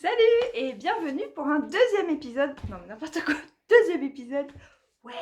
Salut et bienvenue pour un deuxième épisode. Non, mais n'importe quoi. Deuxième épisode. Ouais.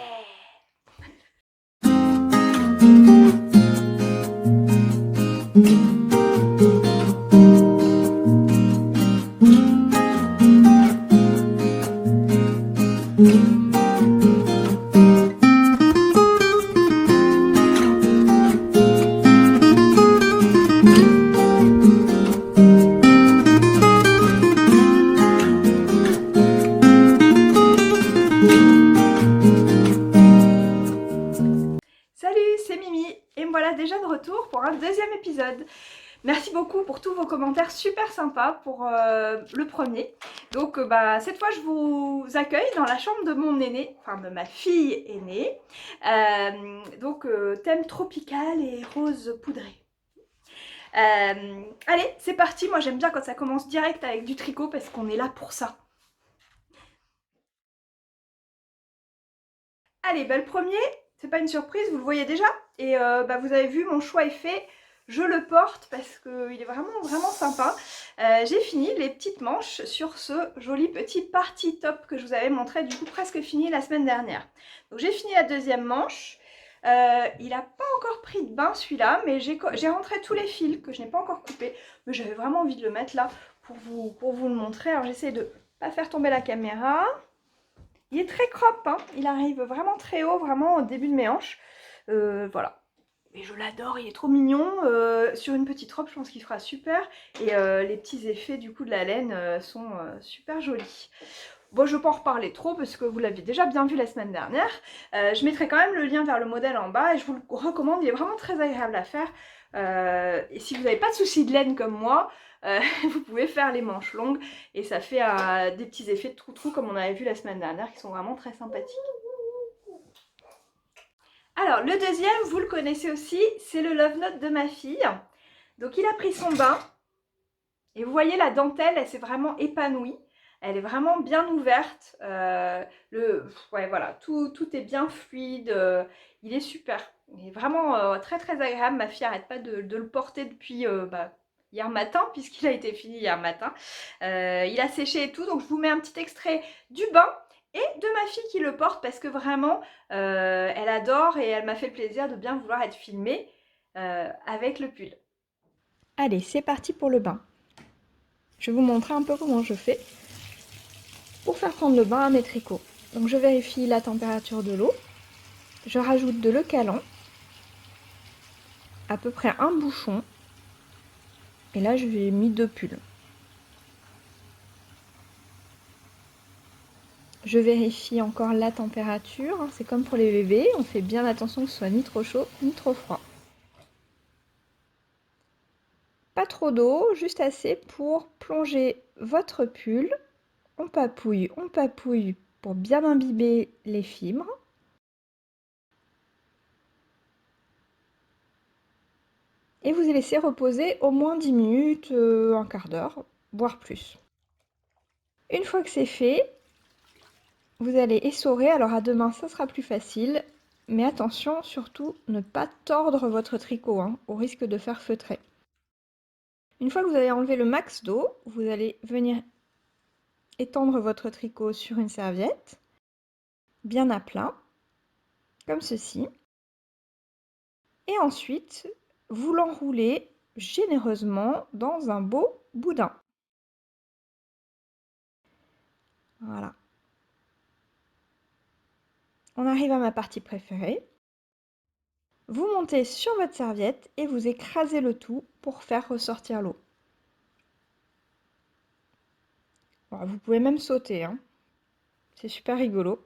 Salut, c'est Mimi et me voilà déjà de retour pour un deuxième épisode. Merci beaucoup pour tous vos commentaires super sympas pour le premier. Donc cette fois je vous accueille dans la chambre de mon aîné, enfin de ma fille aînée. Thème tropical et rose poudré. Allez, c'est parti, moi j'aime bien quand ça commence direct avec du tricot parce qu'on est là pour ça. Allez, le premier, c'est pas une surprise, vous le voyez déjà. Et vous avez vu, mon choix est fait. Je le porte parce qu'il est vraiment sympa. J'ai fini les petites manches sur ce joli petit party top que je vous avais montré, du coup presque fini la semaine dernière. Donc j'ai fini la deuxième manche. Il n'a pas encore pris de bain celui-là, mais j'ai rentré tous les fils que je n'ai pas encore coupés. Mais j'avais vraiment envie de le mettre là pour vous le montrer. Alors j'essaie de pas faire tomber la caméra. Il est très crop, hein. Il arrive vraiment très haut, vraiment au début de mes hanches. Voilà. Mais je l'adore, il est trop mignon. Sur une petite robe, je pense qu'il fera super. Et les petits effets du coup de la laine sont super jolis. Bon, je ne vais pas en reparler trop parce que vous l'avez déjà bien vu la semaine dernière. Je mettrai quand même le lien vers le modèle en bas et je vous le recommande. Il est vraiment très agréable à faire. Et si vous n'avez pas de soucis de laine comme moi, vous pouvez faire les manches longues et ça fait des petits effets de trou-trou comme on avait vu la semaine dernière qui sont vraiment très sympathiques. Alors le deuxième, vous le connaissez aussi, c'est le Love Note de ma fille. Donc il a pris son bain et vous voyez la dentelle, elle s'est vraiment épanouie. Elle est vraiment bien ouverte. Ouais, voilà, tout est bien fluide. Il est super. Il est vraiment très agréable. Ma fille n'arrête pas de le porter depuis hier matin, puisqu'il a été fini hier matin. Il a séché et tout. Donc je vous mets un petit extrait du bain et de ma fille qui le porte parce que vraiment, elle adore et elle m'a fait le plaisir de bien vouloir être filmée avec le pull. Allez, c'est parti pour le bain. Je vais vous montrer un peu comment je fais pour faire prendre le bain à mes tricots. Donc je vérifie la température de l'eau, je rajoute de l'eau calant, à peu près un bouchon, et là je vais mis 2 pulls. Je vérifie encore la température, c'est comme pour les bébés, on fait bien attention que ce soit ni trop chaud ni trop froid. Pas trop d'eau, juste assez pour plonger votre pull. On papouille pour bien imbiber les fibres. Et vous laissez reposer au moins 10 minutes, un quart d'heure, voire plus. Une fois que c'est fait, vous allez essorer. Alors à deux mains, ça sera plus facile. Mais attention, surtout, ne pas tordre votre tricot, hein, au risque de faire feutrer. Une fois que vous avez enlevé le max d'eau, vous allez venir étendre votre tricot sur une serviette, bien à plat, comme ceci. Et ensuite, vous l'enroulez généreusement dans un beau boudin. Voilà. On arrive à ma partie préférée. Vous montez sur votre serviette et vous écrasez le tout pour faire ressortir l'eau. Bon, vous pouvez même sauter, hein. C'est super rigolo.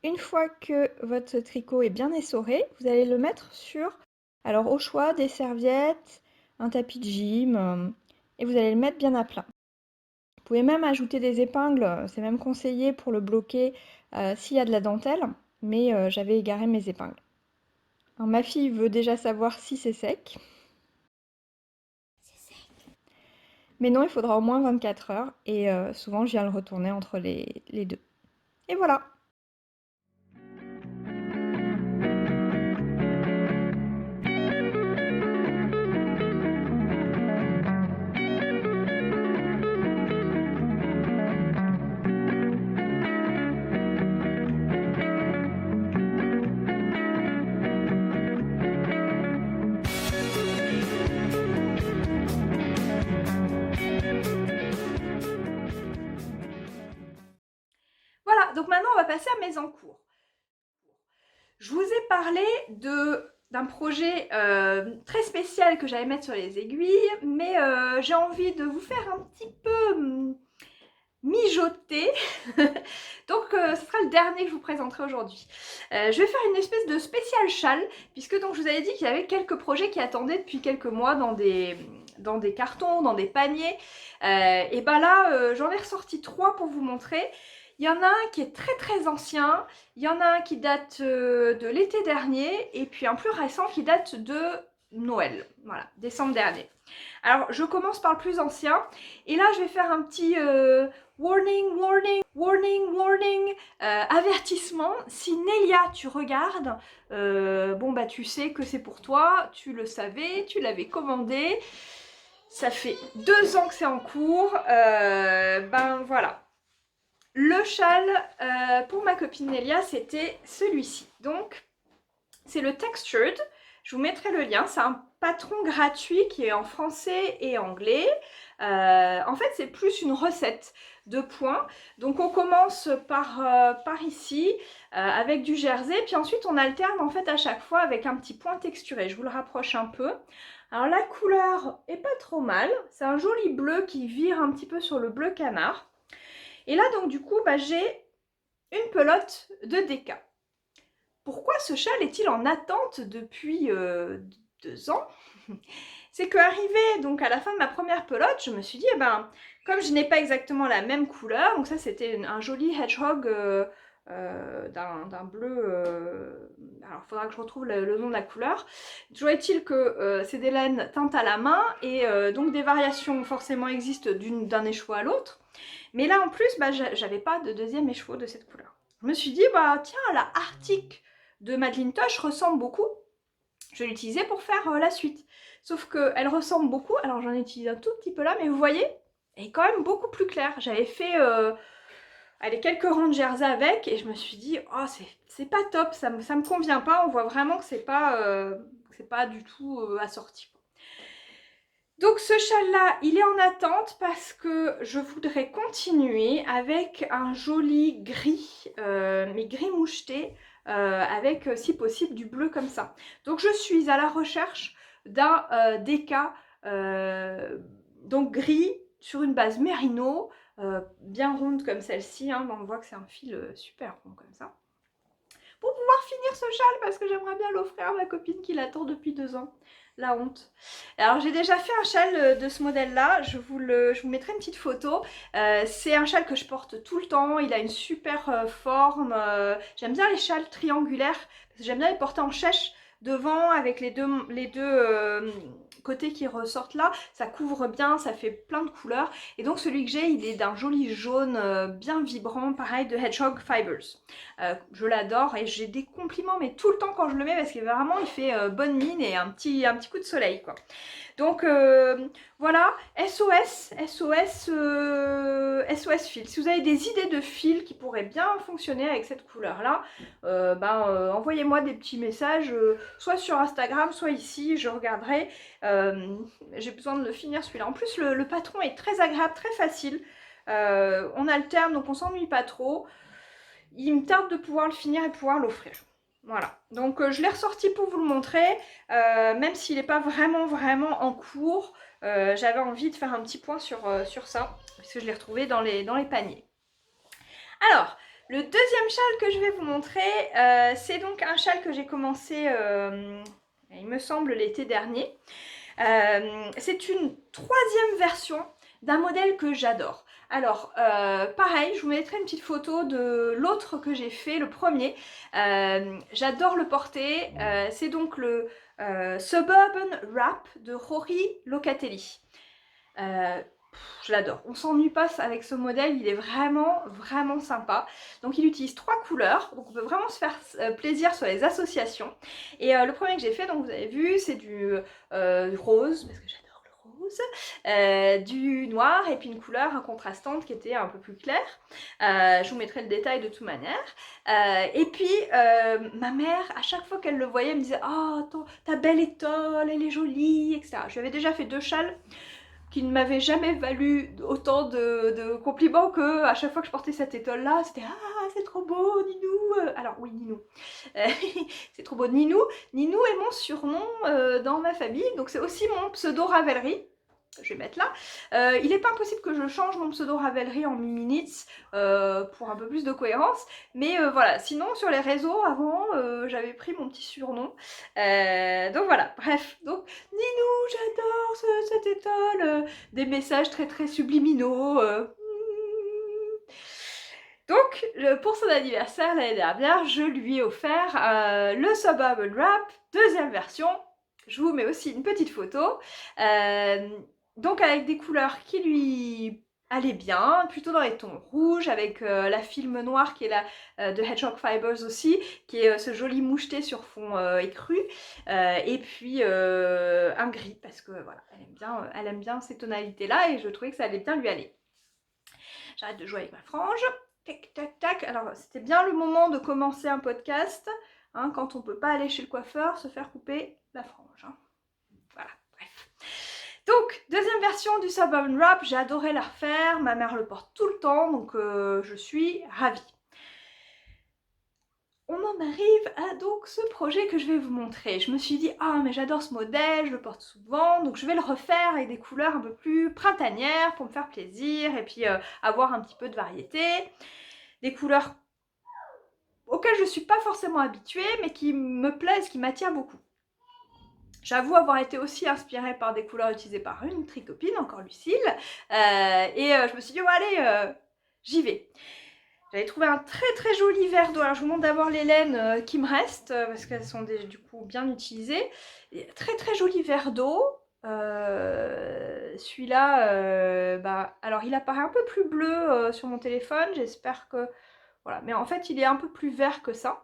Une fois que votre tricot est bien essoré, vous allez le mettre sur, alors au choix, des serviettes, un tapis de gym, et vous allez le mettre bien à plat. Vous pouvez même ajouter des épingles, c'est même conseillé pour le bloquer s'il y a de la dentelle, mais j'avais égaré mes épingles. Alors, ma fille veut déjà savoir si c'est sec. Mais non, il faudra au moins 24 heures et souvent je viens le retourner entre les deux. Et voilà! passer à mes encours. Je vous ai parlé d'un projet très spécial que j'allais mettre sur les aiguilles, mais j'ai envie de vous faire un petit peu mijoter. Donc ce sera le dernier que je vous présenterai aujourd'hui. Je vais faire une espèce de spécial châle, puisque donc je vous avais dit qu'il y avait quelques projets qui attendaient depuis quelques mois dans des cartons, dans des paniers. Et ben là, j'en ai ressorti 3 pour vous montrer. Il y en a un qui est très très ancien, il y en a un qui date de l'été dernier, et puis un plus récent qui date de Noël, voilà, décembre dernier. Alors je commence par le plus ancien, et là je vais faire un petit warning, warning, warning, warning, avertissement. Si Nélia tu regardes, bon bah tu sais que c'est pour toi, tu le savais, tu l'avais commandé, ça fait 2 ans que c'est en cours, ben voilà. Le châle pour ma copine Nélia, c'était celui-ci. Donc, c'est le Textured. Je vous mettrai le lien. C'est un patron gratuit qui est en français et anglais. En fait, c'est plus une recette de points. Donc, on commence par ici avec du jersey. Puis ensuite, on alterne en fait à chaque fois avec un petit point texturé. Je vous le rapproche un peu. Alors, la couleur est pas trop mal. C'est un joli bleu qui vire un petit peu sur le bleu canard. Et là, donc, du coup, bah, j'ai une pelote de DK. Pourquoi ce châle est-il en attente depuis 2 ans? C'est qu'arrivé donc à la fin de ma première pelote, je me suis dit, eh ben, comme je n'ai pas exactement la même couleur, donc ça c'était un joli hedgehog d'un bleu, alors il faudra que je retrouve le nom de la couleur. Toujours est-il que c'est des laines teintes à la main, et donc des variations forcément existent d'un écheveau à l'autre. Mais là en plus, bah, j'avais pas de deuxième écheveau de cette couleur. Je me suis dit, bah tiens, la Arctic de Madeline Tosh ressemble beaucoup. Je vais l'utiliser pour faire la suite. Sauf qu'elle ressemble beaucoup, alors j'en ai utilisé un tout petit peu là, mais vous voyez, elle est quand même beaucoup plus claire. J'avais fait allez, quelques rangs de jersey avec, et je me suis dit, oh c'est pas top, ça me convient pas, on voit vraiment que c'est pas du tout assorti. Donc ce châle-là, il est en attente parce que je voudrais continuer avec un joli gris, mais gris moucheté, avec si possible du bleu comme ça. Donc je suis à la recherche d'un DK, donc gris, sur une base mérino, bien ronde comme celle-ci, hein, on voit que c'est un fil super rond comme ça. Pour pouvoir finir ce châle, parce que j'aimerais bien l'offrir à ma copine qui l'attend depuis 2 ans. La honte. Alors j'ai déjà fait un châle de ce modèle là, je vous mettrai une petite photo. C'est un châle que je porte tout le temps, il a une super forme. J'aime bien les châles triangulaires, parce que j'aime bien les porter en chèche devant avec les deux côtés qui ressortent là. Ça couvre bien, ça fait plein de couleurs. Et donc celui que j'ai, il est d'un joli jaune bien vibrant, pareil de Hedgehog Fibers. Je l'adore et j'ai des compliments mais tout le temps quand je le mets, parce que vraiment il fait bonne mine et un petit coup de soleil quoi. Donc voilà, SOS fil. Si vous avez des idées de fils qui pourraient bien fonctionner avec cette couleur là, envoyez-moi des petits messages, soit sur Instagram, soit ici, je regarderai. J'ai besoin de le finir celui-là. En plus le patron est très agréable, très facile. On alterne donc on s'ennuie pas trop. Il me tarde de pouvoir le finir et pouvoir l'offrir. Voilà, donc je l'ai ressorti pour vous le montrer, même s'il n'est pas vraiment en cours, j'avais envie de faire un petit point sur ça, parce que je l'ai retrouvé dans les paniers. Alors, le deuxième châle que je vais vous montrer, c'est donc un châle que j'ai commencé, il me semble, l'été dernier. C'est une 3e version d'un modèle que j'adore. Alors, pareil, je vous mettrai une petite photo de l'autre que j'ai fait, le premier. J'adore le porter. C'est donc le Suburban Wrap de Rory Locatelli. Je l'adore. On s'ennuie pas avec ce modèle, il est vraiment sympa. Donc il utilise 3 couleurs, donc on peut vraiment se faire plaisir sur les associations. Et le premier que j'ai fait, donc vous avez vu, c'est du rose, parce que j'adore le rose, du noir et puis une couleur contrastante qui était un peu plus claire. Je vous mettrai le détail de toute manière. Et puis ma mère, à chaque fois qu'elle le voyait, elle me disait « Oh, ta belle étole, elle est jolie, etc. » Je lui avais déjà fait 2 châles qui ne m'avait jamais valu autant de compliments que à chaque fois que je portais cette étole là, c'était « Ah, c'est trop beau, Ninou. Alors oui, Ninou. C'est trop beau, Ninou. Ninou est mon surnom dans ma famille, donc c'est aussi mon pseudo Ravelry. Je vais mettre là. Il n'est pas impossible que je change mon pseudo Ravelry en Miminits pour un peu plus de cohérence. Mais voilà, sinon sur les réseaux avant, j'avais pris mon petit surnom. Donc voilà, bref. Donc Ninou, j'adore cette étole. Des messages très très subliminaux. Donc, pour son anniversaire l'année dernière, je lui ai offert le Suburban Wrap, deuxième version. Je vous mets aussi une petite photo. Donc avec des couleurs qui lui allaient bien, plutôt dans les tons rouges, avec la film noire qui est la de Hedgehog Fibers aussi, qui est ce joli moucheté sur fond écru, et puis un gris, parce que voilà, elle aime bien ces tonalités-là, et je trouvais que ça allait bien lui aller. J'arrête de jouer avec ma frange. Tac, tac, tac. Alors, c'était bien le moment de commencer un podcast, hein, quand on ne peut pas aller chez le coiffeur, se faire couper la frange. Hein. Voilà, bref. Donc, deuxième version du Suburban Wrap, j'ai adoré la refaire, ma mère le porte tout le temps, donc je suis ravie. On en arrive à donc ce projet que je vais vous montrer. Je me suis dit, ah mais j'adore ce modèle, je le porte souvent, donc je vais le refaire avec des couleurs un peu plus printanières pour me faire plaisir et puis avoir un petit peu de variété. Des couleurs auxquelles je ne suis pas forcément habituée, mais qui me plaisent, qui m'attirent beaucoup. J'avoue avoir été aussi inspirée par des couleurs utilisées par une tricopine, encore Lucille, je me suis dit, oh, allez, j'y vais. J'avais trouvé un très très joli verre d'eau. Alors je vous montre d'abord les laines qui me restent, parce qu'elles sont du coup bien utilisées. Et très très joli verre d'eau. Celui-là, alors il apparaît un peu plus bleu sur mon téléphone, j'espère que... Voilà, mais en fait il est un peu plus vert que ça.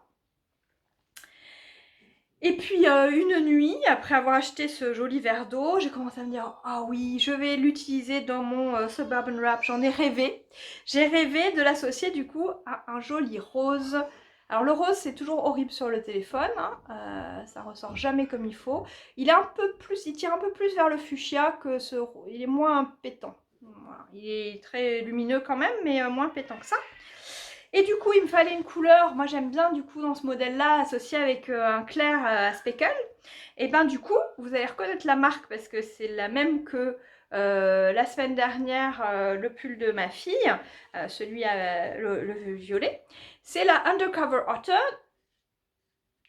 Et puis une nuit, après avoir acheté ce joli verre d'eau, j'ai commencé à me dire « Ah oui, je vais l'utiliser dans mon Suburban Wrap ». J'en ai rêvé. J'ai rêvé de l'associer du coup à un joli rose. Alors le rose c'est toujours horrible sur le téléphone, hein. Ça ressort jamais comme il faut. Il est un peu plus, il tire un peu plus vers le fuchsia que ce rose. Il est moins pétant. Voilà. Il est très lumineux quand même, mais moins pétant que ça. Et du coup, il me fallait une couleur, moi j'aime bien du coup dans ce modèle-là, associé avec un clair à speckle. Et ben du coup, vous allez reconnaître la marque parce que c'est la même que la semaine dernière, le pull de ma fille, celui à le violet. C'est la Undercover Autumn.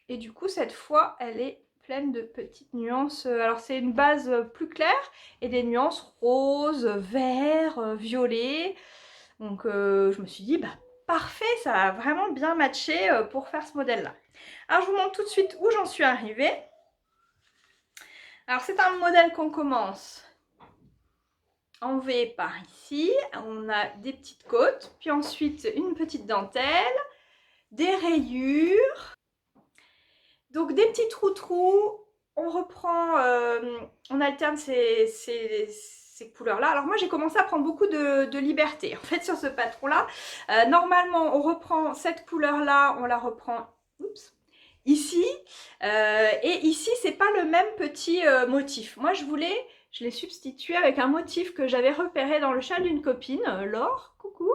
Et du coup, cette fois, elle est pleine de petites nuances. Alors c'est une base plus claire et des nuances rose, vert, violet. Donc je me suis dit, bah parfait, ça va vraiment bien matcher pour faire ce modèle-là. Alors je vous montre tout de suite où j'en suis arrivée. Alors c'est un modèle qu'on commence en V par ici. On a des petites côtes, puis ensuite une petite dentelle, des rayures. Donc des petits trous-trous. On reprend, on alterne ces couleurs-là. Alors moi j'ai commencé à prendre beaucoup de liberté en fait sur ce patron-là. Normalement on reprend cette couleur-là, on la reprend ici. Et ici c'est pas le même petit motif. Moi je l'ai substitué avec un motif que j'avais repéré dans le châle d'une copine, Laure, coucou,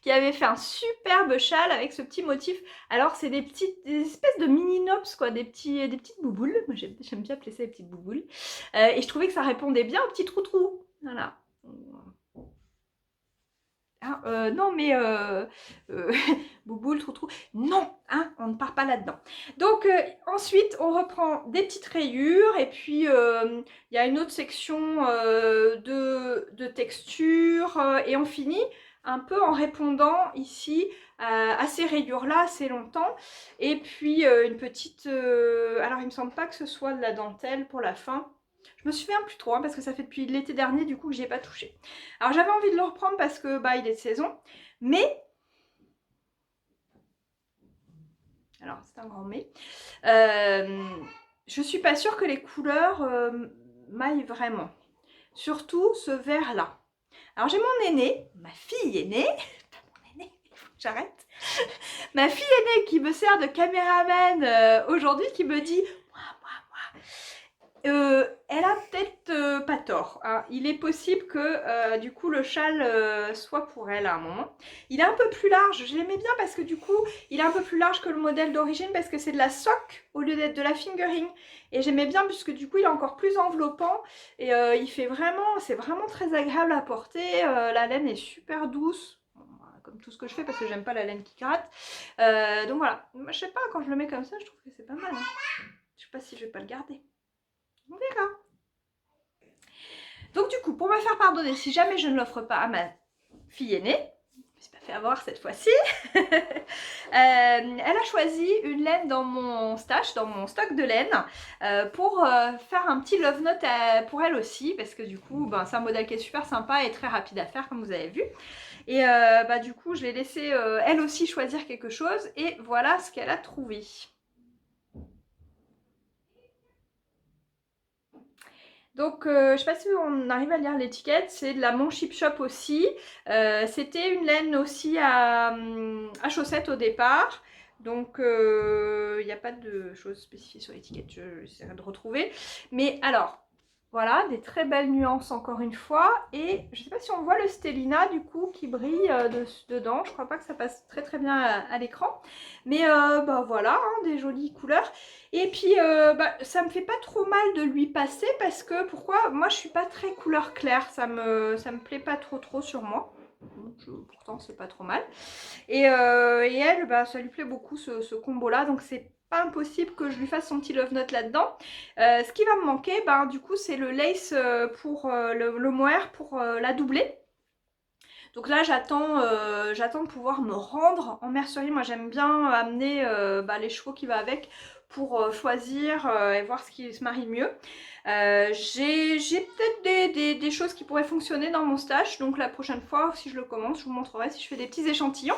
qui avait fait un superbe châle avec ce petit motif. Alors c'est des espèces de mini nops quoi, des petites bouboules. Moi j'aime bien appeler ça des petites bouboules. Et je trouvais que ça répondait bien aux petits trous. Voilà. Ah, non mais bouboule, trou, non, hein, on ne part pas là-dedans. Donc ensuite on reprend des petites rayures et puis il y a une autre section de texture et on finit un peu en répondant ici à ces rayures là assez longtemps. Et puis une petite, alors il me semble pas que ce soit de la dentelle pour la fin. Je me souviens plus trop, hein, parce que ça fait depuis l'été dernier du coup que j'y ai pas touché. Alors j'avais envie de le reprendre parce que bah il est de saison, mais alors c'est un grand mais, je suis pas sûre que les couleurs m'aillent vraiment. Surtout ce vert là. Alors j'ai mon aîné, ma fille aînée, pas mon aîné, il faut que j'arrête. Ma fille aînée qui me sert de caméraman aujourd'hui, qui me dit Elle a peut-être pas tort, hein. Il est possible que du coup le châle soit pour elle à un moment. Il est un peu plus large, je l'aimais bien parce que du coup il est un peu plus large que le modèle d'origine parce que c'est de la sock au lieu d'être de la fingering. Et j'aimais bien puisque du coup il est encore plus enveloppant et il fait vraiment, c'est vraiment très agréable à porter. La laine est super douce. Bon, voilà, comme tout ce que je fais parce que j'aime pas la laine qui gratte. Donc voilà, moi, je sais pas, quand je le mets comme ça je trouve que c'est pas mal, hein. Je sais pas si je vais pas le garder. On verra. Donc du coup, pour me faire pardonner, si jamais je ne l'offre pas à ma fille aînée, je ne me suis pas fait avoir cette fois-ci, elle a choisi une laine dans mon stash, dans mon stock de laine, pour faire un petit love note pour elle aussi, parce que du coup, ben, c'est un modèle qui est super sympa et très rapide à faire, comme vous avez vu. Et bah, du coup, je l'ai laissé elle aussi choisir quelque chose, et voilà ce qu'elle a trouvé. Donc, je sais pas si on arrive à lire l'étiquette, c'est de la Mon Chip Shop aussi. C'était une laine aussi à chaussettes au départ. Donc, il n'y a pas de choses spécifiées sur l'étiquette, j'essaierai de retrouver. Mais alors, voilà, des très belles nuances encore une fois. Et je sais pas si on voit le Stellina du coup qui brille dedans. Je crois pas que ça passe très très bien à l'écran. Mais bah voilà, hein, des jolies couleurs. Et puis bah, ça me fait pas trop mal de lui passer parce que pourquoi? Moi je suis pas très couleur claire, ça me plaît pas trop sur moi. Pourtant c'est pas trop mal. Et elle, bah, ça lui plaît beaucoup ce combo là, donc c'est pas impossible que je lui fasse son petit love note là-dedans. Ce qui va me manquer, bah, du coup c'est le lace pour le mohair pour la doubler. Donc là j'attends de pouvoir me rendre en mercerie. Moi j'aime bien amener bah, les chevaux qui va avec pour choisir et voir ce qui se marie mieux. J'ai peut-être des choses qui pourraient fonctionner dans mon stash, donc la prochaine fois si je le commence je vous montrerai si je fais des petits échantillons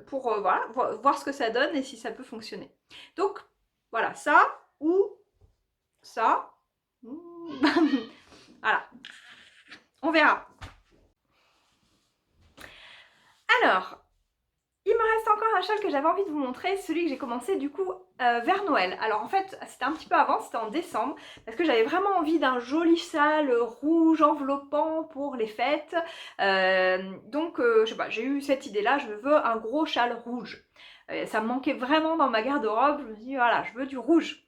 pour voilà, voir ce que ça donne et si ça peut fonctionner. Donc voilà, ça ou ça. Voilà, on verra. Alors, il me reste encore un châle que j'avais envie de vous montrer, celui que j'ai commencé du coup vers Noël. Alors en fait, c'était un petit peu avant, c'était en décembre, parce que j'avais vraiment envie d'un joli châle rouge enveloppant pour les fêtes. Donc, je sais pas, j'ai eu cette idée-là, je veux un gros châle rouge. Ça me manquait vraiment dans ma garde-robe, je me dis voilà, je veux du rouge.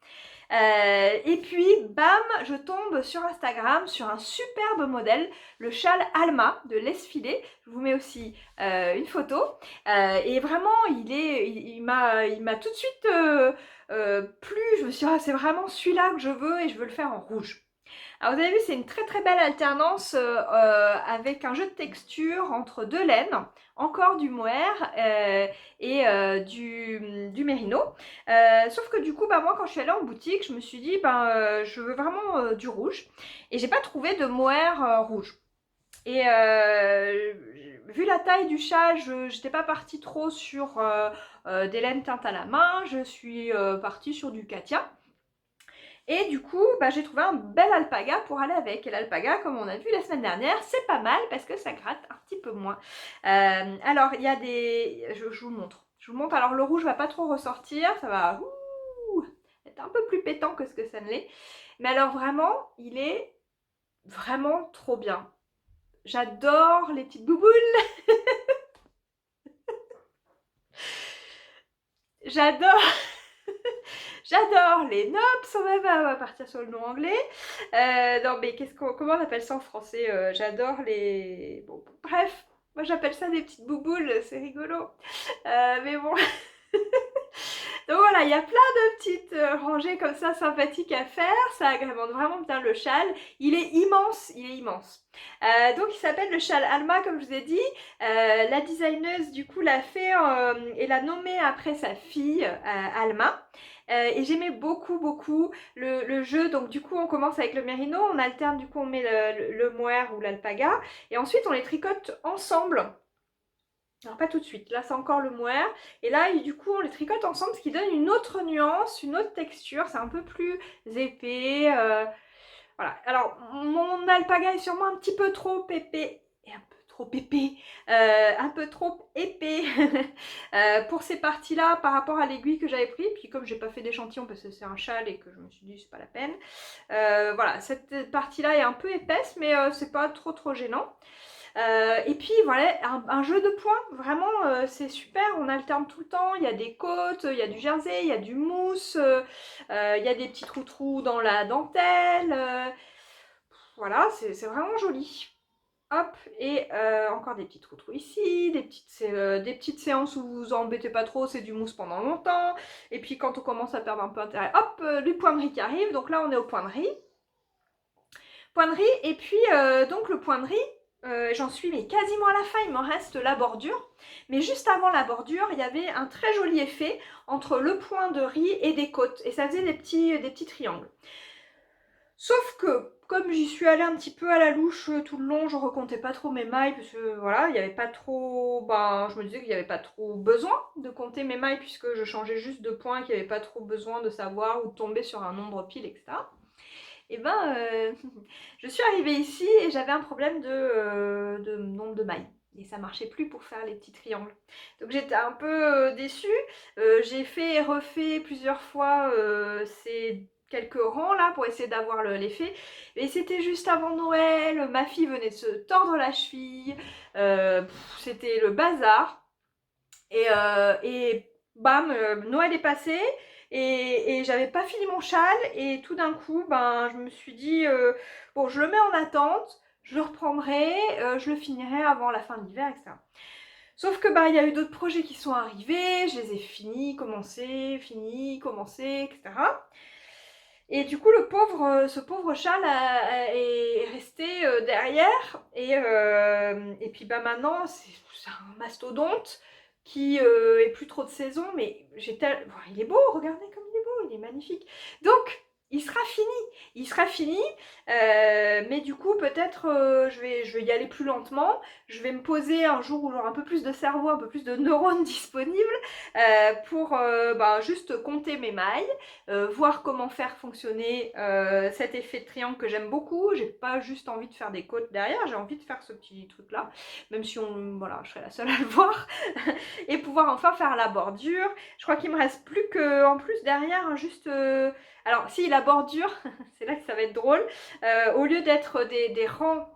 Et puis bam, je tombe sur Instagram sur un superbe modèle, le châle Alma de Lesfilé. Je vous mets aussi une photo. Et vraiment, il m'a tout de suite plu. Je me suis dit, ah, c'est vraiment celui-là que je veux et je veux le faire en rouge. Alors vous avez vu, c'est une très très belle alternance avec un jeu de texture entre deux laines, encore du mohair et du mérino. Sauf que du coup, bah, moi quand je suis allée en boutique, je me suis dit, je veux vraiment du rouge. Et j'ai pas trouvé de mohair rouge. Et vu la taille du châle, je n'étais pas partie trop sur des laines teintes à la main, je suis partie sur du Katia. Et du coup, bah, j'ai trouvé un bel alpaga pour aller avec. Et l'alpaga, comme on a vu la semaine dernière, c'est pas mal parce que ça gratte un petit peu moins. Alors, il y a des... Je vous montre. Je vous montre. Alors, le rouge va pas trop ressortir. Ça va être un peu plus pétant que ce que ça ne l'est. Mais alors, vraiment, il est vraiment trop bien. J'adore les petites bouboules. J'adore J'adore les nops, on va partir sur le nom anglais. Non mais comment on appelle ça en français? J'adore les... Bon, bref, moi j'appelle ça des petites bouboules, c'est rigolo. Mais bon... Donc voilà, il y a plein de petites rangées comme ça sympathiques à faire, ça agrémente vraiment bien le châle. Il est immense, il est immense. Donc il s'appelle le châle Alma comme je vous ai dit. La designeuse du coup l'a fait et l'a nommé après sa fille Alma. Et j'aimais beaucoup le jeu, donc du coup on commence avec le mérino, on alterne, du coup on met le mohair ou l'alpaga et ensuite on les tricote ensemble. Alors pas tout de suite, là c'est encore le mohair et là du coup on les tricote ensemble, ce qui donne une autre nuance, une autre texture, c'est un peu plus épais. Voilà, alors mon alpaga est sûrement un petit peu trop épais et un peu trop épais, un peu trop épais pour ces parties-là par rapport à l'aiguille que j'avais pris. Puis comme j'ai pas fait d'échantillon parce que c'est un châle et que je me suis dit c'est pas la peine. Voilà, cette partie-là est un peu épaisse, mais c'est pas trop gênant. Et puis voilà, un jeu de points, vraiment c'est super, on alterne tout le temps, il y a des côtes, il y a du jersey, il y a du mousse, il y a des petits trous dans la dentelle, voilà, c'est vraiment joli. Hop, et encore des petits trous ici, des petites séances où vous vous embêtez pas trop, c'est du mousse pendant longtemps, et puis quand on commence à perdre un peu d'intérêt, hop, du point de riz qui arrive, donc là on est au point de riz. Point de riz, et puis donc le point de riz, j'en suis mais quasiment à la fin, il m'en reste la bordure. Mais juste avant la bordure, il y avait un très joli effet entre le point de riz et des côtes. Et ça faisait des petits triangles. Sauf que, comme j'y suis allée un petit peu à la louche tout le long, je recomptais pas trop mes mailles, parce que voilà, il n'y avait pas trop... Ben, je me disais qu'il n'y avait pas trop besoin de compter mes mailles, puisque je changeais juste de point, qu'il n'y avait pas trop besoin de savoir ou de tomber sur un nombre pile, etc. Et ben, je suis arrivée ici et j'avais un problème de nombre de mailles. Et ça marchait plus pour faire les petits triangles. Donc j'étais un peu déçue. J'ai fait et refait plusieurs fois ces quelques rangs là pour essayer d'avoir l'effet. Et c'était juste avant Noël, ma fille venait de se tordre la cheville. C'était le bazar. Et bam, Noël est passé. Et j'avais pas fini mon châle et tout d'un coup ben je me suis dit bon, je le mets en attente, je le reprendrai, je le finirai avant la fin de l'hiver, etc. Sauf que bah il y a eu d'autres projets qui sont arrivés, je les ai finis, commencés, etc. Et du coup ce pauvre châle est resté derrière et puis bah maintenant c'est un mastodonte qui est plus trop de saison, mais il est beau, regardez comme il est beau, il est magnifique. Donc il sera fini, mais du coup peut-être je vais y aller plus lentement, je vais me poser un jour où j'aurai un peu plus de cerveau, un peu plus de neurones disponibles pour bah, juste compter mes mailles, voir comment faire fonctionner cet effet de triangle que j'aime beaucoup. J'ai pas juste envie de faire des côtes derrière, j'ai envie de faire ce petit truc là, même si voilà, je serai la seule à le voir. Et pouvoir enfin faire la bordure. Je crois qu'il me reste plus que, en plus derrière, juste... Alors si, la bordure, c'est là que ça va être drôle, au lieu d'être des rangs,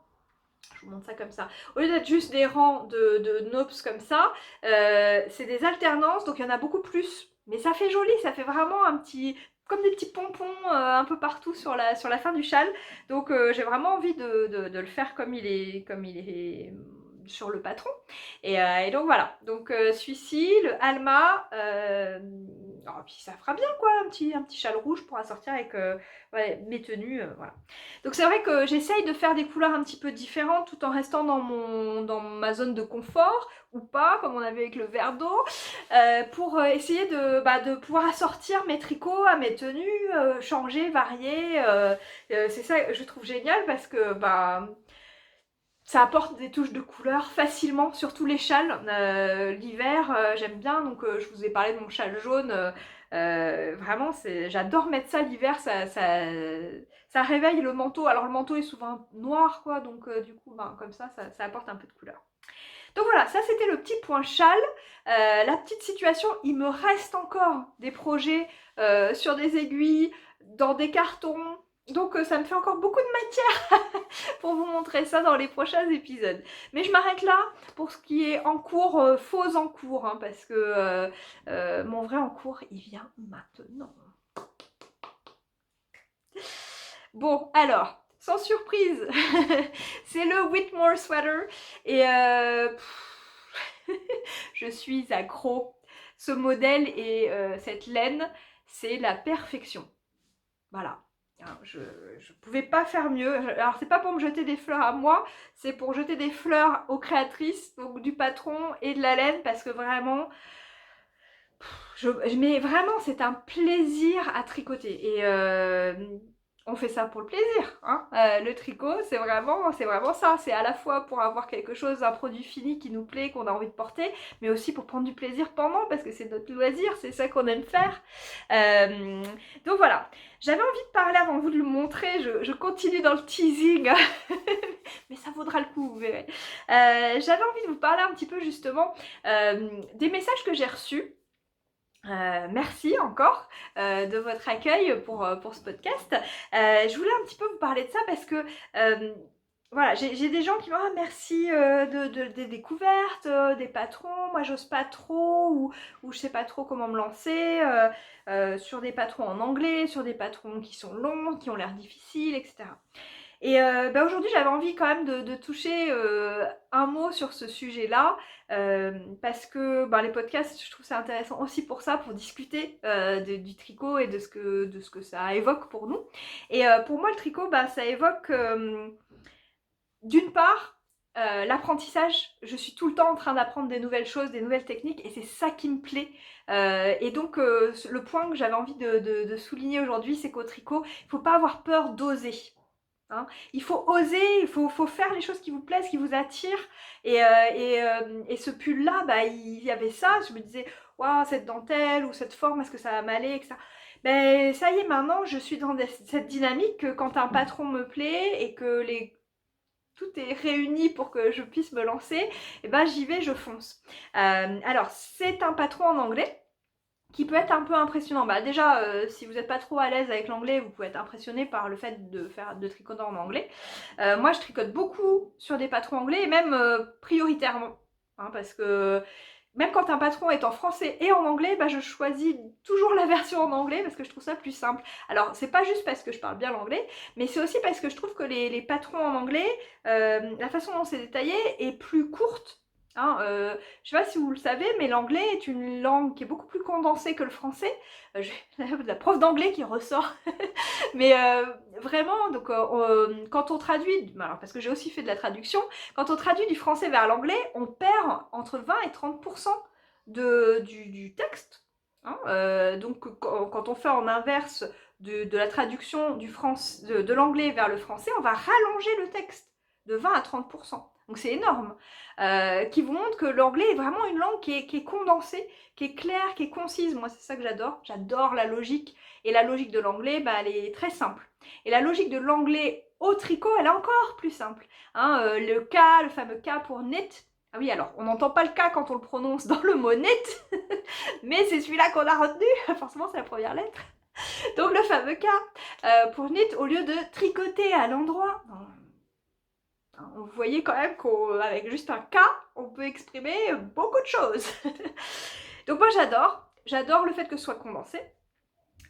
je vous montre ça comme ça, au lieu d'être juste des rangs de nopes comme ça, c'est des alternances, donc il y en a beaucoup plus. Mais ça fait joli, ça fait vraiment un petit... comme des petits pompons un peu partout sur la fin du châle. Donc j'ai vraiment envie de le faire comme il est sur le patron. Et donc voilà, donc celui-ci, le Alma, oh, puis ça fera bien quoi, un petit châle rouge pour assortir avec ouais, mes tenues, voilà. Donc c'est vrai que j'essaye de faire des couleurs un petit peu différentes tout en restant dans ma zone de confort, ou pas, comme on avait avec le verre d'eau, pour essayer de pouvoir assortir mes tricots à mes tenues, changer, varier, c'est ça que je trouve génial parce que ça apporte des touches de couleur facilement, surtout les châles. L'hiver, j'aime bien, donc je vous ai parlé de mon châle jaune. Vraiment, j'adore mettre ça l'hiver, ça réveille le manteau. Alors le manteau est souvent noir, quoi, donc du coup, comme ça apporte un peu de couleur. Donc voilà, ça c'était le petit point châle. La petite situation, il me reste encore des projets sur des aiguilles, dans des cartons. Donc ça me fait encore beaucoup de matière pour vous montrer ça dans les prochains épisodes. Mais je m'arrête là pour ce qui est en cours, faux en cours, hein, parce que mon vrai en cours, il vient maintenant. Bon, alors, sans surprise, c'est le Whitmore Sweater. Et je suis accro. Ce modèle et cette laine, c'est la perfection. Voilà. Je pouvais pas faire mieux. Alors c'est pas pour me jeter des fleurs à moi, c'est pour jeter des fleurs aux créatrices, donc du patron et de la laine, parce que vraiment, mais vraiment c'est un plaisir à tricoter. Et on fait ça pour le plaisir, hein. Le tricot, c'est vraiment ça. C'est à la fois pour avoir quelque chose, un produit fini qui nous plaît, qu'on a envie de porter, mais aussi pour prendre du plaisir pendant, parce que c'est notre loisir, c'est ça qu'on aime faire. Donc voilà, j'avais envie de parler avant vous de le montrer, je continue dans le teasing, mais ça vaudra le coup. coup vous verrez. J'avais envie de vous parler un petit peu justement des messages que j'ai reçus. Merci encore de votre accueil pour ce podcast. Je voulais un petit peu vous parler de ça parce que voilà, j'ai des gens qui me disent ah, merci des découvertes, des patrons, moi j'ose pas trop ou je sais pas trop comment me lancer sur des patrons en anglais, sur des patrons qui sont longs, qui ont l'air difficiles, etc. Et aujourd'hui j'avais envie quand même de toucher un mot sur ce sujet-là parce que les podcasts je trouve ça intéressant aussi pour ça, pour discuter du tricot et de ce que ça évoque pour nous. Et pour moi le tricot ça évoque d'une part l'apprentissage. Je suis tout le temps en train d'apprendre des nouvelles choses, des nouvelles techniques et c'est ça qui me plaît. Et donc le point que j'avais envie de souligner aujourd'hui, c'est qu'au tricot il ne faut pas avoir peur d'oser. Hein. Il faut oser, il faut faire les choses qui vous plaisent, qui vous attirent. Et ce pull-là, il y avait ça. Je me disais, waouh, cette dentelle ou cette forme, est-ce que ça va m'aller, etc. Ben, ça y est, maintenant, je suis dans cette dynamique que quand un patron me plaît et que tout est réuni pour que je puisse me lancer, et ben, j'y vais, je fonce. Alors, c'est un patron en anglais qui peut être un peu impressionnant. Déjà, si vous n'êtes pas trop à l'aise avec l'anglais, vous pouvez être impressionné par le fait de tricoter en anglais. Moi, je tricote beaucoup sur des patrons anglais, et même prioritairement. Hein, parce que même quand un patron est en français et en anglais, je choisis toujours la version en anglais parce que je trouve ça plus simple. Alors, c'est pas juste parce que je parle bien l'anglais, mais c'est aussi parce que je trouve que les patrons en anglais, la façon dont c'est détaillé est plus courte. Hein, je sais pas si vous le savez, mais l'anglais est une langue qui est beaucoup plus condensée que le français. J'ai la prof d'anglais qui ressort. Mais vraiment, donc quand on traduit, alors parce que j'ai aussi fait de la traduction, quand on traduit du français vers l'anglais, on perd entre 20 et 30% du texte. Hein, donc quand on fait en inverse de la traduction de l'anglais vers le français, on va rallonger le texte de 20 à 30%. Donc c'est énorme. Qui vous montre que l'anglais est vraiment une langue qui est condensée, qui est claire, qui est concise. Moi, c'est ça que j'adore. J'adore la logique. Et la logique de l'anglais, elle est très simple. Et la logique de l'anglais au tricot, elle est encore plus simple. Hein, le K, le fameux K pour knit. Ah oui, alors, on n'entend pas le K quand on le prononce dans le mot knit, mais c'est celui-là qu'on a retenu. Forcément, c'est la première lettre. Donc, le fameux K pour knit, au lieu de tricoter à l'endroit. Vous voyez quand même qu'avec juste un K, on peut exprimer beaucoup de choses. Donc moi j'adore le fait que ce soit condensé.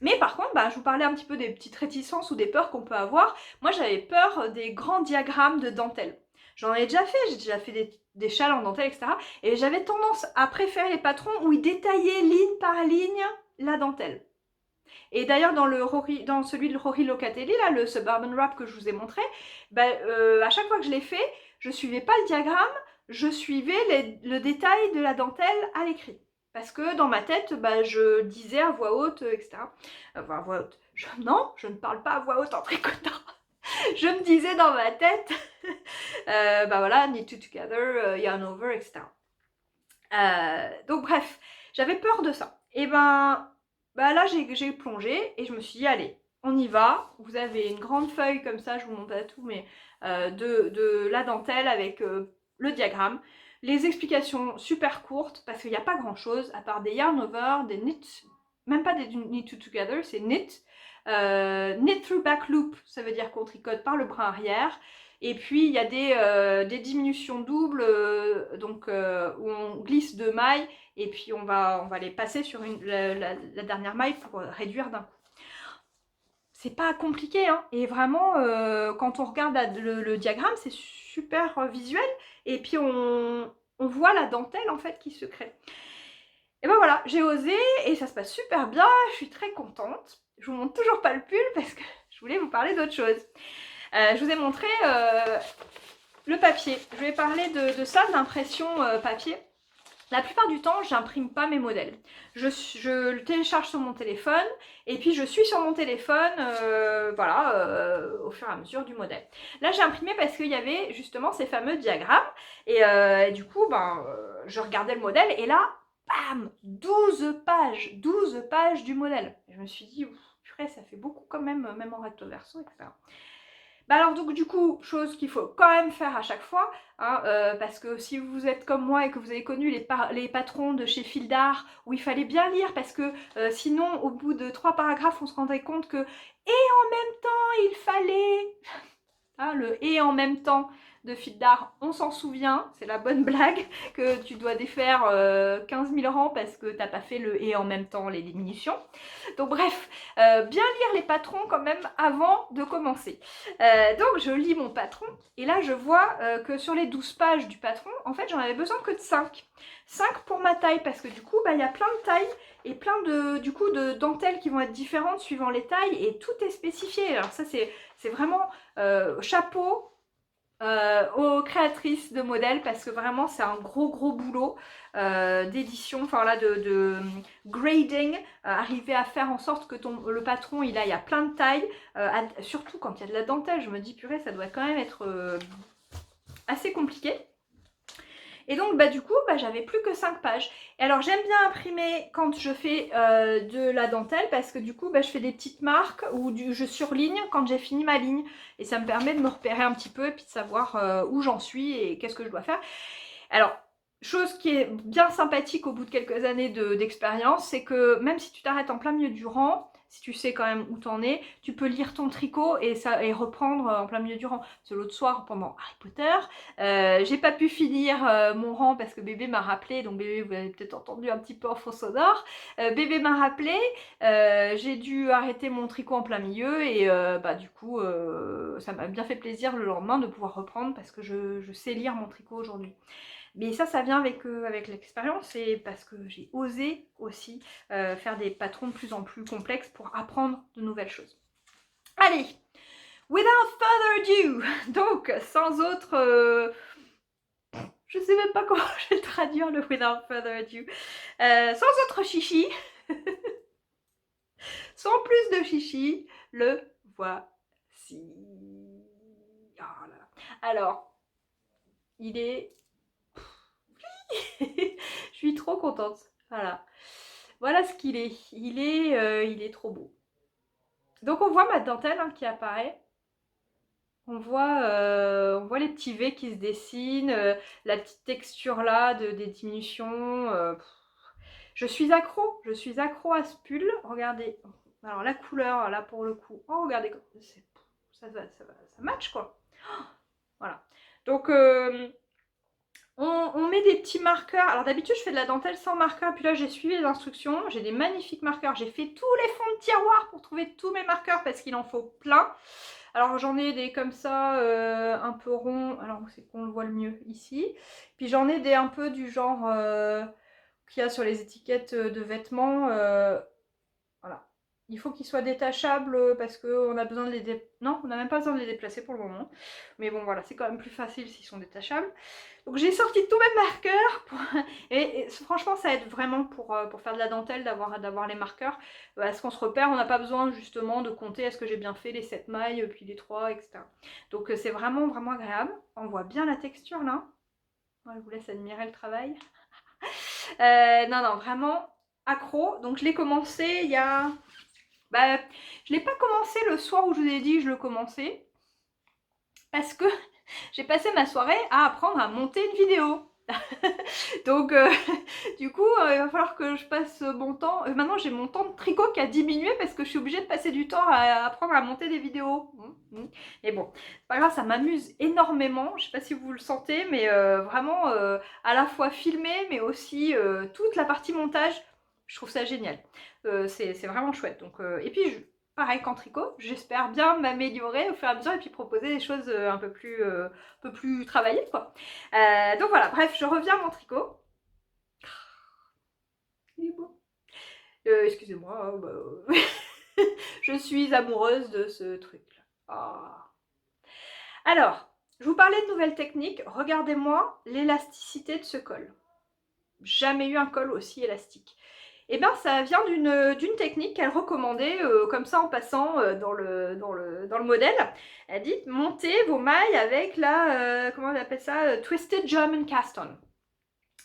Mais par contre, je vous parlais un petit peu des petites réticences ou des peurs qu'on peut avoir. Moi j'avais peur des grands diagrammes de dentelle. J'en ai déjà fait, j'ai déjà fait des châles en dentelle, etc. Et j'avais tendance à préférer les patrons où ils détaillaient ligne par ligne la dentelle. Et d'ailleurs dans celui de Rory Locatelli, là, le Suburban Wrap que je vous ai montré, à chaque fois que je l'ai fait, je suivais pas le diagramme, je suivais le détail de la dentelle à l'écrit. Parce que dans ma tête, je disais à voix haute, etc. Enfin, à voix haute. Non, je ne parle pas à voix haute en tricotant. Je me disais dans ma tête, voilà, knit two together, yarn over, etc. Donc bref, j'avais peur de ça. Et là j'ai plongé et je me suis dit allez, on y va. Vous avez une grande feuille comme ça, je vous montre pas tout, mais de la dentelle avec le diagramme. Les explications super courtes parce qu'il n'y a pas grand chose à part des yarn over, des knit, même pas des knit two together, c'est knit. Knit through back loop, ça veut dire qu'on tricote par le bras arrière. Et puis il y a des diminutions doubles, où on glisse 2 mailles et puis on va les passer sur la dernière maille pour réduire d'un coup. C'est pas compliqué, hein. Et vraiment, quand on regarde le diagramme, c'est super visuel. Et puis on voit la dentelle en fait qui se crée. Et voilà, j'ai osé et ça se passe super bien, je suis très contente. Je vous montre toujours pas le pull parce que je voulais vous parler d'autre chose. Je vous ai montré le papier. Je vais parler de ça, d'impression papier. La plupart du temps, j'imprime pas mes modèles. Je le télécharge sur mon téléphone et puis je suis sur mon téléphone au fur et à mesure du modèle. Là, j'ai imprimé parce qu'il y avait justement ces fameux diagrammes et du coup, je regardais le modèle et là, bam, 12 pages du modèle. Et je me suis dit, purée, ça fait beaucoup quand même en recto verso, etc. Bah alors donc du coup, chose qu'il faut quand même faire à chaque fois, hein, parce que si vous êtes comme moi et que vous avez connu les patrons de chez Fil d'Art où il fallait bien lire parce que sinon au bout de 3 paragraphes on se rendait compte que et en même temps il fallait, hein, le et en même temps de Fil d'Art, on s'en souvient, c'est la bonne blague que tu dois défaire 15 000 rangs parce que t'as pas fait le et en même temps les diminutions. Donc bref, bien lire les patrons quand même avant de commencer. Donc je lis mon patron et là je vois que sur les 12 pages du patron, en fait j'en avais besoin que de 5. 5 pour ma taille parce que du coup bah, y a plein de tailles et plein de dentelles qui vont être différentes suivant les tailles et tout est spécifié. Alors ça c'est vraiment chapeau aux créatrices de modèles parce que vraiment c'est un gros boulot d'édition, enfin là de grading, arriver à faire en sorte que le patron il a plein de tailles, surtout quand il y a de la dentelle, je me dis purée ça doit quand même être assez compliqué. Et donc bah du coup bah, j'avais plus que 5 pages. Et alors j'aime bien imprimer quand je fais de la dentelle parce que du coup bah, je fais des petites marques ou je surligne quand j'ai fini ma ligne. Et ça me permet de me repérer un petit peu et puis de savoir où j'en suis et qu'est-ce que je dois faire. Alors, chose qui est bien sympathique au bout de quelques années d'expérience, c'est que même si tu t'arrêtes en plein milieu du rang, si tu sais quand même où t'en es, tu peux lire ton tricot et reprendre en plein milieu du rang. C'est l'autre soir pendant Harry Potter, j'ai pas pu finir mon rang parce que bébé m'a rappelé, donc bébé vous avez peut-être entendu un petit peu en fond sonore, bébé m'a rappelé, j'ai dû arrêter mon tricot en plein milieu et bah du coup ça m'a bien fait plaisir le lendemain de pouvoir reprendre parce que je sais lire mon tricot aujourd'hui. Mais ça vient avec l'expérience et parce que j'ai osé aussi faire des patrons de plus en plus complexes pour apprendre de nouvelles choses. Allez, without further ado, donc sans autre... je sais même pas comment je vais traduire le without further ado. Sans autre chichi, sans plus de chichi, le voici. Oh là. Alors, il est... je suis trop contente. Voilà. Voilà ce qu'il est. Il est trop beau. Donc on voit ma dentelle hein, qui apparaît. On voit les petits V qui se dessinent, la petite texture là des diminutions. Je suis accro à ce pull. Regardez. Alors la couleur là pour le coup. Oh regardez, ça match quoi. Voilà. Donc on met des petits marqueurs. Alors d'habitude je fais de la dentelle sans marqueur, puis là j'ai suivi les instructions. J'ai des magnifiques marqueurs. J'ai fait tous les fonds de tiroir pour trouver tous mes marqueurs parce qu'il en faut plein. Alors j'en ai des comme ça, un peu ronds. Alors c'est qu'on le voit le mieux ici. Puis j'en ai des un peu du genre qu'il y a sur les étiquettes de vêtements. Voilà. Il faut qu'ils soient détachables parce qu'on a besoin de les Non, on n'a même pas besoin de les déplacer pour le moment. Mais bon, voilà, c'est quand même plus facile s'ils sont détachables. Donc j'ai sorti tous mes marqueurs. Et franchement, ça aide vraiment pour faire de la dentelle d'avoir les marqueurs. Est-ce qu'on se repère? On n'a pas besoin justement de compter est-ce que j'ai bien fait les 7 mailles, puis les 3, etc. Donc c'est vraiment agréable. On voit bien la texture là. Ouais, je vous laisse admirer le travail. Non, vraiment accro. Donc je l'ai commencé il y a... Bah, je l'ai pas commencé le soir où je vous ai dit que je le commençais. Parce que j'ai passé ma soirée à apprendre à monter une vidéo. Donc du coup il va falloir que je passe mon temps. Maintenant j'ai mon temps de tricot qui a diminué parce que je suis obligée de passer du temps à apprendre à monter des vidéos. Et bon, c'est pas grave, ça m'amuse énormément. Je sais pas si vous le sentez, mais vraiment à la fois filmer mais aussi toute la partie montage, je trouve ça génial. C'est vraiment chouette. Donc, et puis pareil qu'en tricot, j'espère bien m'améliorer au fur et à mesure et puis proposer des choses un peu plus travaillées quoi. Donc voilà, bref, je reviens à mon tricot. Il est beau. Excusez-moi, bah, je suis amoureuse de ce truc là. Oh. Alors, je vous parlais de nouvelles techniques. Regardez-moi l'élasticité de ce col. Jamais eu un col aussi élastique. Et bien ça vient d'une technique qu'elle recommandait comme ça en passant dans le modèle. Elle dit montez vos mailles avec la, comment on appelle ça, Twisted German Cast On.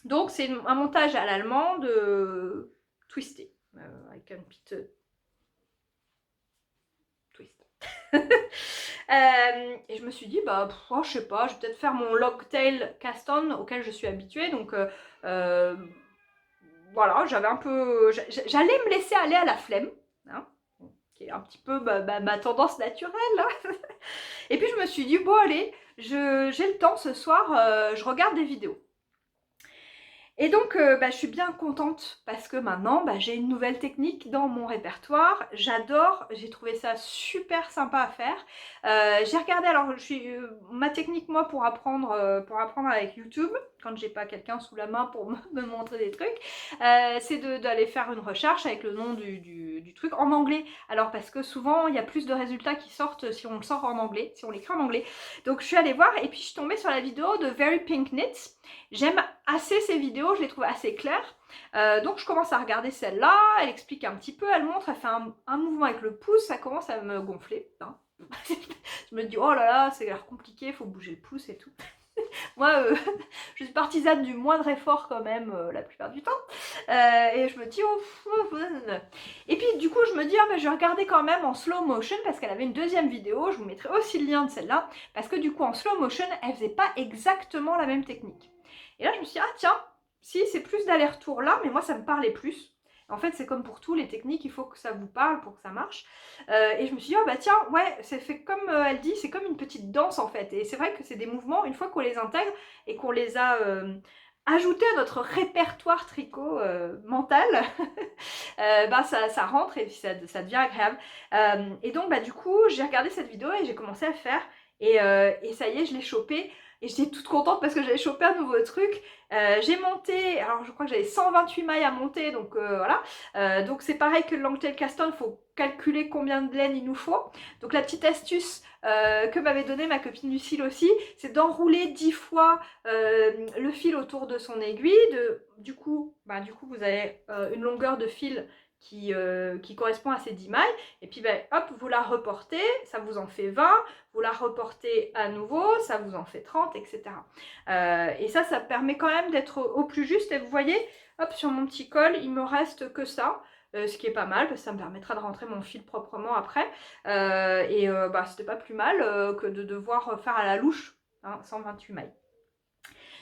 Donc c'est un montage à l'allemande twisté, avec un petit twist. Et je me suis dit, bah, je sais pas, je vais peut-être faire mon Longtail Cast On auquel je suis habituée. Donc, voilà, j'avais un peu. J'allais me laisser aller à la flemme, hein, qui est un petit peu ma tendance naturelle. Hein. Et puis, je me suis dit, bon, allez, j'ai le temps ce soir, je regarde des vidéos. Et donc, je suis bien contente parce que maintenant, j'ai une nouvelle technique dans mon répertoire. J'adore, j'ai trouvé ça super sympa à faire. J'ai regardé, alors, ma technique, moi, pour apprendre avec YouTube, quand j'ai pas quelqu'un sous la main pour me montrer des trucs, c'est d'aller faire une recherche avec le nom du truc en anglais. Alors, parce que souvent, il y a plus de résultats qui sortent si on le sort en anglais, si on l'écrit en anglais. Donc, je suis allée voir et puis je suis tombée sur la vidéo de Very Pink Knits. J'aime assez ces vidéos, je les trouve assez claires. Donc je commence à regarder celle-là, elle explique un petit peu, elle montre, elle fait un mouvement avec le pouce, ça commence à me gonfler. Hein. Je me dis, oh là là, c'est l'air compliqué, il faut bouger le pouce et tout. Moi, je suis partisane du moindre effort quand même, la plupart du temps. Et je me dis, oh, et puis du coup, je me dis, je vais regarder quand même en slow motion, parce qu'elle avait une deuxième vidéo, je vous mettrai aussi le lien de celle-là, parce que du coup, en slow motion, elle faisait pas exactement la même technique. Et là, je me suis dit, ah tiens, si, c'est plus d'aller-retour là, mais moi, ça me parlait plus. En fait, c'est comme pour tout, les techniques, il faut que ça vous parle pour que ça marche. Et je me suis dit, tiens, ouais, c'est fait comme elle dit, c'est comme une petite danse en fait. Et c'est vrai que c'est des mouvements, une fois qu'on les intègre et qu'on les a ajoutés à notre répertoire tricot mental, ça rentre et puis ça devient agréable. Et donc, du coup, j'ai regardé cette vidéo et j'ai commencé à le faire. Et ça y est, je l'ai chopé. Et j'étais toute contente parce que j'avais chopé un nouveau truc. J'ai monté, alors je crois que j'avais 128 mailles à monter, donc voilà. Donc c'est pareil que le Longtail Cast On, il faut calculer combien de laine il nous faut. Donc la petite astuce que m'avait donnée ma copine Lucille aussi, c'est d'enrouler 10 fois le fil autour de son aiguille. Du coup, vous avez une longueur de fil qui correspond à ces 10 mailles. Et puis hop, vous la reportez, ça vous en fait 20. Vous la reportez à nouveau, ça vous en fait 30, etc. Et ça permet quand même d'être au plus juste. Et vous voyez, hop, sur mon petit col, il me reste que ça. Ce qui est pas mal, parce que ça me permettra de rentrer mon fil proprement après. C'était pas plus mal que de devoir faire à la louche, hein, 128 mailles.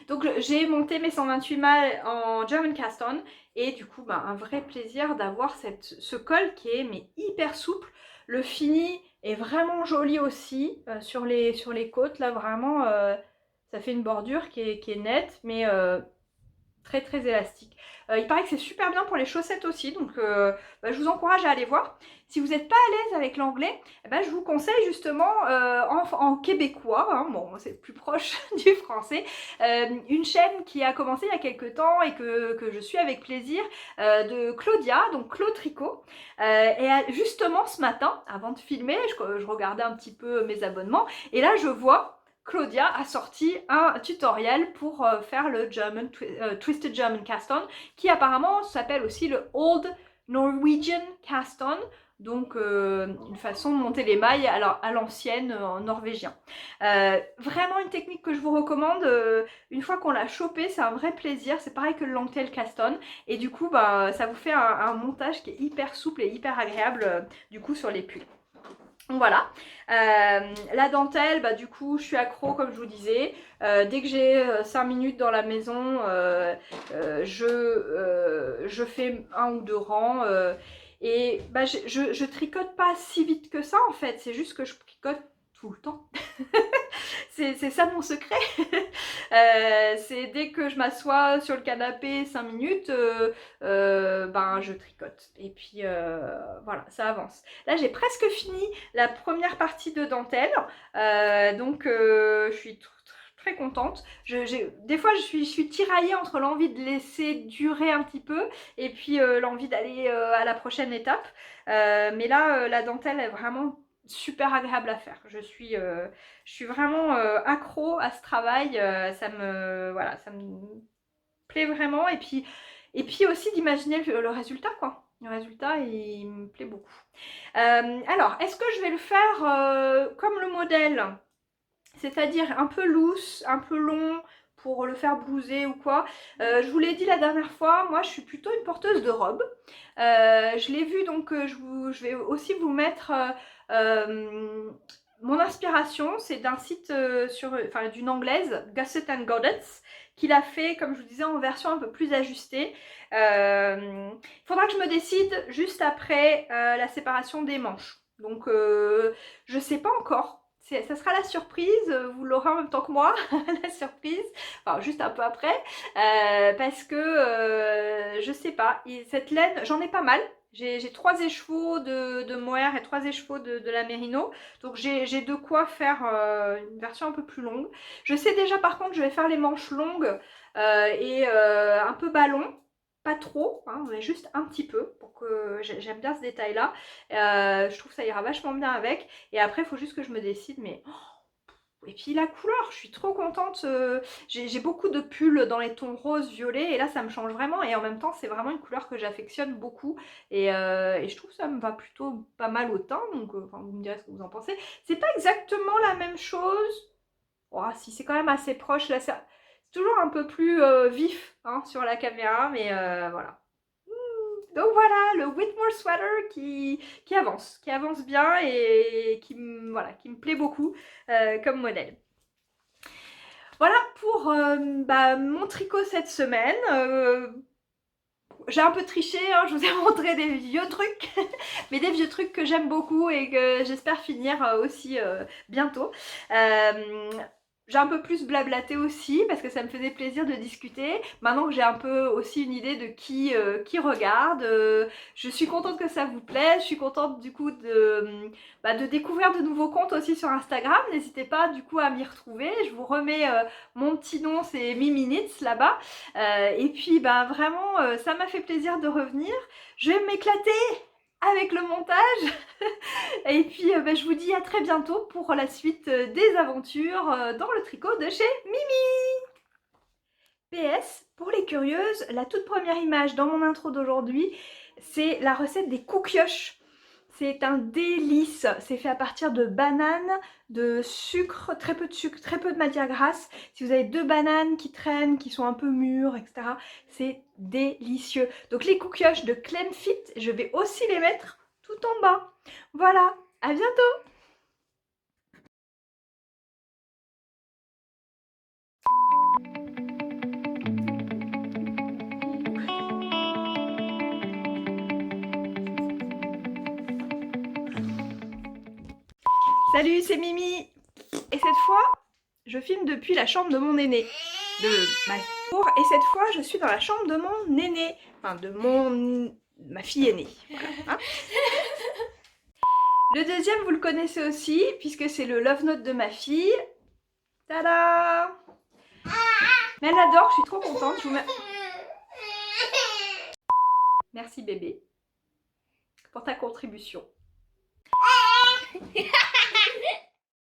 Donc j'ai monté mes 128 mailles en German Cast On. Et du coup, un vrai plaisir d'avoir ce col qui est hyper souple. Le fini est vraiment joli aussi sur les côtes. Là, vraiment, ça fait une bordure qui est nette, mais très très élastique. Il paraît que c'est super bien pour les chaussettes aussi, donc je vous encourage à aller voir. Si vous n'êtes pas à l'aise avec l'anglais, je vous conseille justement en québécois, hein, bon c'est plus proche du français, une chaîne qui a commencé il y a quelques temps et que je suis avec plaisir, de Claudia, donc Claude Tricot. Et justement ce matin, avant de filmer, je regardais un petit peu mes abonnements, et là je vois Claudia a sorti un tutoriel pour faire le Twisted German Cast On, qui apparemment s'appelle aussi le Old Norwegian Cast On, donc une façon de monter les mailles à l'ancienne en norvégien. Vraiment une technique que je vous recommande, une fois qu'on l'a chopé, c'est un vrai plaisir, c'est pareil que le Longtail Cast On, et du coup ça vous fait un montage qui est hyper souple et hyper agréable du coup sur les pulls. Voilà, la dentelle, du coup je suis accro comme je vous disais, dès que j'ai 5 minutes dans la maison, je fais un ou deux rangs et je tricote pas si vite que ça en fait, c'est juste que je tricote tout le temps. C'est ça mon secret. C'est dès que je m'assois sur le canapé 5 minutes, je tricote. Et puis voilà, ça avance. Là, j'ai presque fini la première partie de dentelle. Donc, je suis très contente. Des fois, je suis tiraillée entre l'envie de laisser durer un petit peu et puis l'envie d'aller à la prochaine étape. Mais là, la dentelle est vraiment super agréable à faire. Je suis vraiment accro à ce travail. Ça me plaît vraiment. Et puis aussi d'imaginer le résultat, quoi. Le résultat, il me plaît beaucoup. Alors, est-ce que je vais le faire comme le modèle? C'est-à-dire un peu loose, un peu long, pour le faire blouser ou quoi. Je vous l'ai dit la dernière fois, moi je suis plutôt une porteuse de robes. Je l'ai vu, donc je vais aussi vous mettre mon inspiration. C'est d'un site d'une anglaise, Gusset and Goddess, qui l'a fait, comme je vous disais, en version un peu plus ajustée. Il faudra que je me décide juste après la séparation des manches. Donc je sais pas encore. Ça sera la surprise, vous l'aurez en même temps que moi, la surprise, enfin juste un peu après, parce que je sais pas, cette laine, j'en ai pas mal. J'ai 3 écheveaux de mohair et 3 écheveaux de la mérino, donc j'ai de quoi faire une version un peu plus longue. Je sais déjà par contre, je vais faire les manches longues et un peu ballon. Pas trop, hein, mais juste un petit peu, pour que j'aime bien ce détail là. Je trouve que ça ira vachement bien avec. Et après il faut juste que je me décide, mais et puis la couleur, je suis trop contente. J'ai beaucoup de pulls dans les tons rose, violet, et là ça me change vraiment. Et en même temps c'est vraiment une couleur que j'affectionne beaucoup. Et je trouve que ça me va plutôt pas mal au teint, donc enfin, vous me direz ce que vous en pensez. C'est pas exactement la même chose. Oh, si, c'est quand même assez proche là, c'est toujours un peu plus vif hein, sur la caméra, mais voilà. Donc voilà, le Whitmore Sweater qui avance bien et voilà, qui me plaît beaucoup comme modèle. Voilà pour mon tricot cette semaine. J'ai un peu triché, hein, je vous ai montré des vieux trucs, mais des vieux trucs que j'aime beaucoup et que j'espère finir aussi bientôt. J'ai un peu plus blablaté aussi parce que ça me faisait plaisir de discuter. Maintenant que j'ai un peu aussi une idée de qui regarde, je suis contente que ça vous plaise. Je suis contente du coup de découvrir de nouveaux comptes aussi sur Instagram. N'hésitez pas du coup à m'y retrouver. Je vous remets mon petit nom, c'est Miminits là-bas. Et puis vraiment, ça m'a fait plaisir de revenir. Je vais m'éclater avec le montage. Et puis je vous dis à très bientôt pour la suite des aventures dans le tricot de chez Mimi. PS, pour les curieuses, la toute première image dans mon intro d'aujourd'hui, c'est la recette des cookioches. C'est un délice, c'est fait à partir de bananes, de sucre, très peu de sucre, très peu de matière grasse. Si vous avez 2 bananes qui traînent, qui sont un peu mûres, etc., c'est délicieux. Donc les cookioches de Clemfit, je vais aussi les mettre tout en bas. Voilà, à bientôt! Salut, c'est Mimi! Et cette fois, je filme depuis la chambre de mon aîné. De ma cour. Et cette fois, je suis dans la chambre de mon aîné. Enfin, ma fille aînée. Voilà, hein. Le deuxième, vous le connaissez aussi, puisque c'est le Love Note de ma fille. Tada! Mais elle adore, je suis trop contente. Je vous mets... Merci bébé pour ta contribution.